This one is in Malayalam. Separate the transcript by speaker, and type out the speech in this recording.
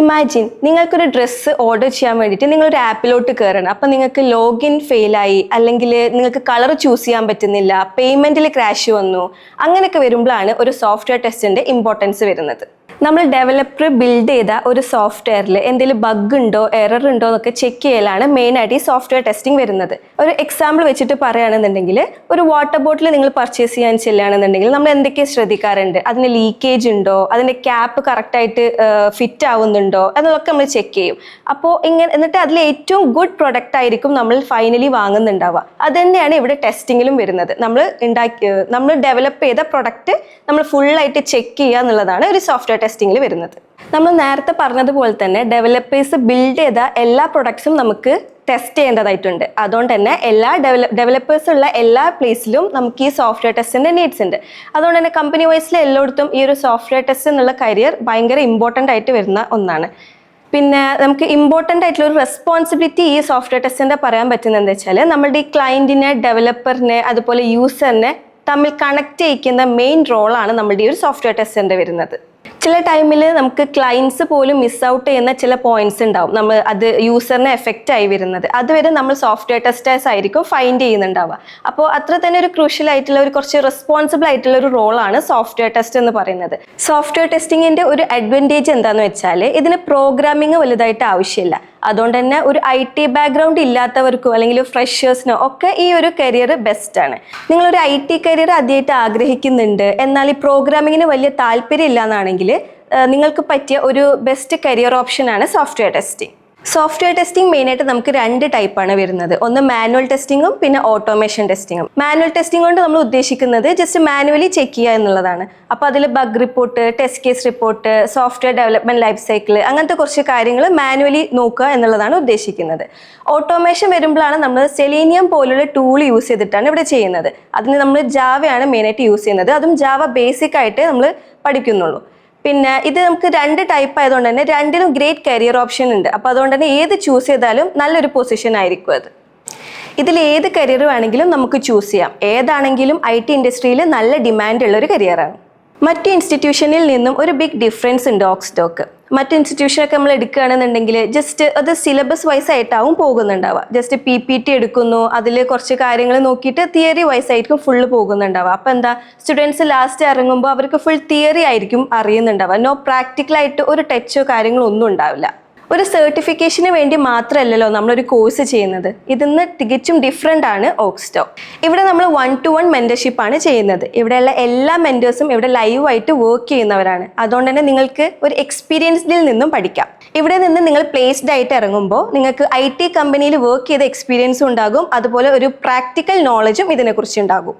Speaker 1: ഇമാജിൻ നിങ്ങൾക്കൊരു ഡ്രസ്സ് ഓർഡർ ചെയ്യാൻ വേണ്ടിയിട്ട് നിങ്ങളൊരു ആപ്പിലോട്ട് കയറണം. അപ്പം നിങ്ങൾക്ക് ലോഗിൻ ഫെയിലായി, അല്ലെങ്കിൽ നിങ്ങൾക്ക് കളർ ചൂസ് ചെയ്യാൻ പറ്റുന്നില്ല, പേയ്മെൻറ്റിൽ ക്രാഷ് വന്നു. അങ്ങനെയൊക്കെ വരുമ്പോഴാണ് ഒരു സോഫ്റ്റ്വെയർ ടെസ്റ്റിൻ്റെ ഇമ്പോർട്ടൻസ് വരുന്നത്. നമ്മൾ ഡെവലപ്പർ ബിൽഡ് ചെയ്ത ഒരു സോഫ്റ്റ്വെയറിൽ എന്തെങ്കിലും ബഗ് ഉണ്ടോ, എറർ ഉണ്ടോ എന്നൊക്കെ ചെക്ക് ചെയ്യലാണ് മെയിനായിട്ട് ഈ സോഫ്റ്റ്വെയർ ടെസ്റ്റിംഗ് വരുന്നത്. ഒരു എക്സാമ്പിൾ വെച്ചിട്ട് പറയുകയാണെന്നുണ്ടെങ്കിൽ, ഒരു വാട്ടർ ബോട്ടിൽ നിങ്ങൾ പർച്ചേസ് ചെയ്യാൻ ചെല്ലുകയാണെന്നുണ്ടെങ്കിൽ നമ്മൾ എന്തൊക്കെ ശ്രദ്ധിക്കാറുണ്ട്? അതിന് ലീക്കേജ് ഉണ്ടോ, അതിൻ്റെ ക്യാപ്പ് കറക്റ്റായിട്ട് ഫിറ്റ് ആവുന്നുണ്ടോ എന്നതൊക്കെ നമ്മൾ ചെക്ക് ചെയ്യും. അപ്പോൾ എന്നിട്ട് അതിൽ ഏറ്റവും ഗുഡ് പ്രൊഡക്റ്റ് ആയിരിക്കും നമ്മൾ ഫൈനലി വാങ്ങുന്നുണ്ടാവുക. അത് തന്നെയാണ് ഇവിടെ ടെസ്റ്റിങ്ങിലും വരുന്നത്. നമ്മൾ ഡെവലപ്പ് ചെയ്ത പ്രൊഡക്റ്റ് നമ്മൾ ഫുള്ളായിട്ട് ചെക്ക് ചെയ്യുക എന്നുള്ളതാണ് ഒരു സോഫ്റ്റ്വെയർ ടെസ്റ്റിങ്ങിൽ വരുന്നത്. നമ്മൾ നേരത്തെ പറഞ്ഞതുപോലെ തന്നെ ഡെവലപ്പേഴ്സ് ബിൽഡ് ചെയ്ത എല്ലാ പ്രൊഡക്ട്സും നമുക്ക് ടെസ്റ്റ് ചെയ്യേണ്ടതായിട്ടുണ്ട്. അതുകൊണ്ട് തന്നെ എല്ലാ ഡെവലപ്പേഴ്സ് ഉള്ള എല്ലാ പ്ലേസിലും നമുക്ക് ഈ സോഫ്റ്റ്വെയർ ടെസ്റ്റിൻ്റെ നീഡ്സ് ഉണ്ട്. അതുകൊണ്ട് തന്നെ കമ്പനി വൈസിൽ എല്ലായിടത്തും ഈ ഒരു സോഫ്റ്റ്വെയർ ടെസ്റ്റ് എന്നുള്ള കരിയർ ഭയങ്കര ഇമ്പോർട്ടൻ്റ് ആയിട്ട് വരുന്ന ഒന്നാണ്. പിന്നെ നമുക്ക് ഇമ്പോർട്ടൻ്റ് ആയിട്ടുള്ള ഒരു റെസ്പോൺസിബിലിറ്റി ഈ സോഫ്റ്റ്വെയർ ടെസ്റ്റിൻ്റെ പറയാൻ പറ്റുന്നത് എന്താ വെച്ചാൽ, നമ്മുടെ ഈ ക്ലയൻറ്റിനെ, ഡെവലപ്പറിനെ, അതുപോലെ യൂസറിനെ തമ്മിൽ കണക്ട് ചെയ്യിക്കുന്ന മെയിൻ റോളാണ് നമ്മുടെ ഈ ഒരു സോഫ്റ്റ്വെയർ ടെസ്റ്റിൻ്റെ വരുന്നത്. ചില ടൈമിൽ നമുക്ക് ക്ലയൻസ് പോലും മിസ് ഔട്ട് ചെയ്യുന്ന ചില പോയിന്റ്സ് ഉണ്ടാവും, അത് യൂസറിനെ എഫക്റ്റ് ആയി വരുന്നത്. അതുവരെ നമ്മൾ സോഫ്റ്റ്വെയർ ടെസ്റ്റേഴ്സ് ആയിരിക്കും ഫൈൻഡ് ചെയ്യുന്നുണ്ടാവുക. അപ്പോൾ അത്ര തന്നെ ഒരു ക്രൂഷ്യൽ ആയിട്ടുള്ള ഒരു കുറച്ച് റെസ്പോൺസിബിൾ ആയിട്ടുള്ള ഒരു റോളാണ് സോഫ്റ്റ്വെയർ ടെസ്റ്റ് എന്ന് പറയുന്നത്. സോഫ്റ്റ്വെയർ ടെസ്റ്റിങ്ങിൻ്റെ ഒരു അഡ്വാൻറ്റേജ് എന്താണെന്ന് വെച്ചാൽ, ഇതിന് പ്രോഗ്രാമിംഗ് വലുതായിട്ട് ആവശ്യമില്ല. അതുകൊണ്ട് തന്നെ ഒരു IT ബാക്ക്ഗ്രൗണ്ട് ഇല്ലാത്തവർക്കോ അല്ലെങ്കിൽ ഫ്രഷേഴ്സിനോ ഒക്കെ ഈ ഒരു കരിയർ ബെസ്റ്റാണ്. നിങ്ങളൊരു IT കരിയർ ആദ്യമായിട്ട് ആഗ്രഹിക്കുന്നുണ്ട്, എന്നാൽ ഈ പ്രോഗ്രാമിങ്ങിന് വലിയ താല്പര്യം ഇല്ല എന്നാണെങ്കിൽ നിങ്ങൾക്ക് പറ്റിയ ഒരു ബെസ്റ്റ് കരിയർ ഓപ്ഷനാണ് സോഫ്റ്റ്വെയർ ടെസ്റ്റിംഗ്. സോഫ്റ്റ്വെയർ ടെസ്റ്റിംഗ് മെയിനായിട്ട് നമുക്ക് 2 ടൈപ്പാണ് വരുന്നത്. ഒന്ന് മാനുവൽ ടെസ്റ്റിങ്ങും പിന്നെ ഓട്ടോമേഷൻ ടെസ്റ്റിങ്ങും. മാനുവൽ ടെസ്റ്റിംഗ് കൊണ്ട് നമ്മൾ ഉദ്ദേശിക്കുന്നത് ജസ്റ്റ് മാനുവലി ചെക്ക് ചെയ്യുക എന്നുള്ളതാണ്. അപ്പോൾ അതിൽ bug report, test case report, software development life cycle, അങ്ങനത്തെ കുറച്ച് കാര്യങ്ങൾ മാനുവലി നോക്കുക എന്നുള്ളതാണ് ഉദ്ദേശിക്കുന്നത്. ഓട്ടോമേഷൻ വരുമ്പോഴാണ് നമ്മൾ സെലീനിയം പോലുള്ള ടൂൾ യൂസ് ചെയ്തിട്ടാണ് ഇവിടെ ചെയ്യുന്നത്. അതിന് നമ്മൾ ജാവയാണ് മെയിനായിട്ട് യൂസ് ചെയ്യുന്നത്. അതും ജാവ ബേസിക് ആയിട്ട് നമ്മൾ പഠിക്കുന്നുള്ളൂ. പിന്നെ ഇത് നമുക്ക് 2 ടൈപ്പ് ആയതുകൊണ്ട് തന്നെ 2ലും ഗ്രേറ്റ് കരിയർ ഓപ്ഷൻ ഉണ്ട്. അപ്പോൾ അതുകൊണ്ട് തന്നെ ഏത് ചൂസ് ചെയ്താലും നല്ലൊരു പൊസിഷൻ ആയിരിക്കും അത്. ഇതിൽ ഏത് കരിയർ വേണമെങ്കിലും നമുക്ക് ചൂസ് ചെയ്യാം. ഏതാണെങ്കിലും IT ഇൻഡസ്ട്രിയിൽ നല്ല ഡിമാൻഡ് ഉള്ള ഒരു കരിയറാണ്. മറ്റ് ഇൻസ്റ്റിറ്റ്യൂഷനിൽ നിന്നും ഒരു ബിഗ് ഡിഫറൻസ് ഉണ്ട് ഓക്സ്ഡോക്ക്. മറ്റ് ഇൻസ്റ്റിറ്റ്യൂഷനൊക്കെ നമ്മൾ എടുക്കുകയാണെന്നുണ്ടെങ്കിൽ ജസ്റ്റ് അത് സിലബസ് വൈസ് ആയിട്ടാവും പോകുന്നുണ്ടാവുക. ജസ്റ്റ് PPT എടുക്കുന്നു, അതിൽ കുറച്ച് കാര്യങ്ങൾ നോക്കിയിട്ട് തിയറി വൈസ് ആയിരിക്കും ഫുള്ള് പോകുന്നുണ്ടാവുക. അപ്പോൾ എന്താ, സ്റ്റുഡൻസ് ലാസ്റ്റ് ഇറങ്ങുമ്പോൾ അവർക്ക് ഫുൾ തിയറി ആയിരിക്കും അറിയുന്നുണ്ടാവുക. നോ പ്രാക്ടിക്കലായിട്ട് ഒരു ടച്ചോ കാര്യങ്ങളോ ഒന്നും ഉണ്ടാവില്ല. ഒരു സർട്ടിഫിക്കേഷന് വേണ്ടി മാത്രമല്ലല്ലോ നമ്മളൊരു കോഴ്സ് ചെയ്യുന്നത്. ഇതിന്ന് തികച്ചും ഡിഫറെൻ്റ് ആണ് ഓക്സ്ഡോക്ക്. ഇവിടെ നമ്മൾ 1-to-1 മെൻറ്റർഷിപ്പാണ് ചെയ്യുന്നത്. ഇവിടെയുള്ള എല്ലാ മെൻറ്റേഴ്സും ഇവിടെ ലൈവായിട്ട് വർക്ക് ചെയ്യുന്നവരാണ്. അതുകൊണ്ട് തന്നെ നിങ്ങൾക്ക് ഒരു എക്സ്പീരിയൻസിൽ നിന്നും പഠിക്കാം. ഇവിടെ നിന്ന് നിങ്ങൾ പ്ലേസ്ഡ് ആയിട്ട് ഇറങ്ങുമ്പോൾ നിങ്ങൾക്ക് IT കമ്പനിയിൽ വർക്ക് ചെയ്ത എക്സ്പീരിയൻസും ഉണ്ടാകും, അതുപോലെ ഒരു പ്രാക്ടിക്കൽ നോളജും ഇതിനെക്കുറിച്ച് ഉണ്ടാകും.